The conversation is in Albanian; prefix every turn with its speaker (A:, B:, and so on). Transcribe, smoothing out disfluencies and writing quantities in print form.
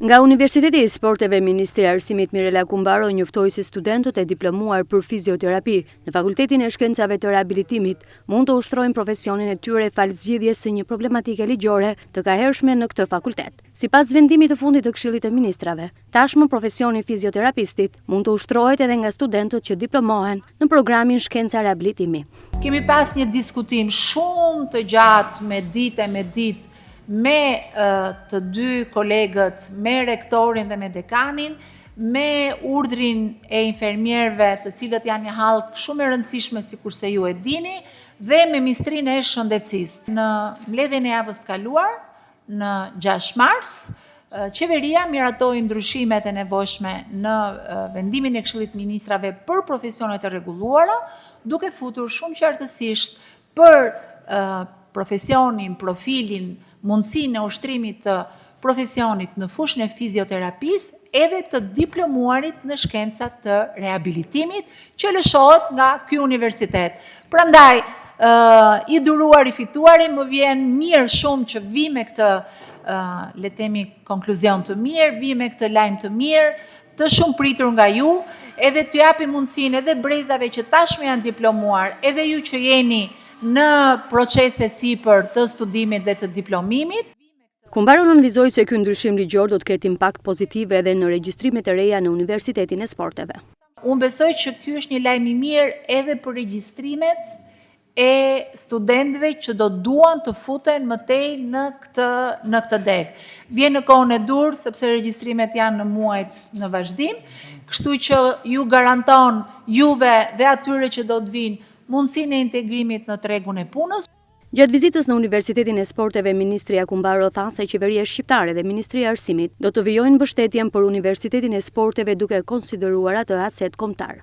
A: Nga Universiteti i Sporteve, Ministri i Arsimit Mirela Kumbaro njoftoi se studentët e diplomuar për fizioterapi në Fakultetin e Shkencave të Rehabilitimit mund të ushtrojnë profesionin e tyre falë zgjidhjes së një problematike ligjore të kahershme në këtë fakultet. Sipas vendimit të fundit të Këshillit të Ministrave, tashmë profesioni fizioterapistit mund të ushtrohet edhe nga studentët që diplomohen në programin Shkenca Rehabilitimi.
B: Kemi pas një diskutim shumë të gjatë me ditë me të dy kolegët, me rektorin dhe me dekanin, me urdhrin e infermierëve, të cilët janë një hallkë shumë e rëndësishme sikurse ju e dini, dhe me Ministrinë e Shëndetësisë. Në mbledhjen e javës së kaluar, në 6 mars, qeveria miratoi ndryshimet e nevojshme në vendimin e Këshillit të Ministrave për profesionet e rregulluara, duke futur shumë qartësisht për profesionin, profilin, mundësinë e ushtrimit të profesionit në fushën e fizioterapisë edhe të diplomuarit në shkencat të rehabilitimit që lëshohet nga ky universitet. Prandaj, i duruar i fituari, më vjen mirë shumë që vi me këtë, le të themi, konkluzion të mirë, vi me këtë lajm të mirë, të shumë pritur nga ju, edhe t'ju japi mundësinë edhe brezave që tashmë janë diplomuar, edhe ju që jeni në procese sipër të studimit dhe të diplomimit.
A: Kumbaro nënvizoi se ky ndryshim ligjor do të ketë impakt pozitiv edhe në regjistrimet e reja në Universitetin e Sporteve.
B: Unë besoj që ky është një lajm i mirë edhe për regjistrimet e studentëve që do duan të futen më tej në këtë deg. Vjen në kohën e dur sepse regjistrimet janë në muajt në vazhdim, kështu që ju garanton juve dhe atyre që do të vinë mundësinë e integrimit në tregun e punës.
A: Gjatë vizitës në Universitetin e Sporteve, Ministria Kumbaro tha se qeveria shqiptare dhe Ministria e Arsimit do të vijojnë mbështetjen për Universitetin e Sporteve duke konsideruar atë aset kombëtar.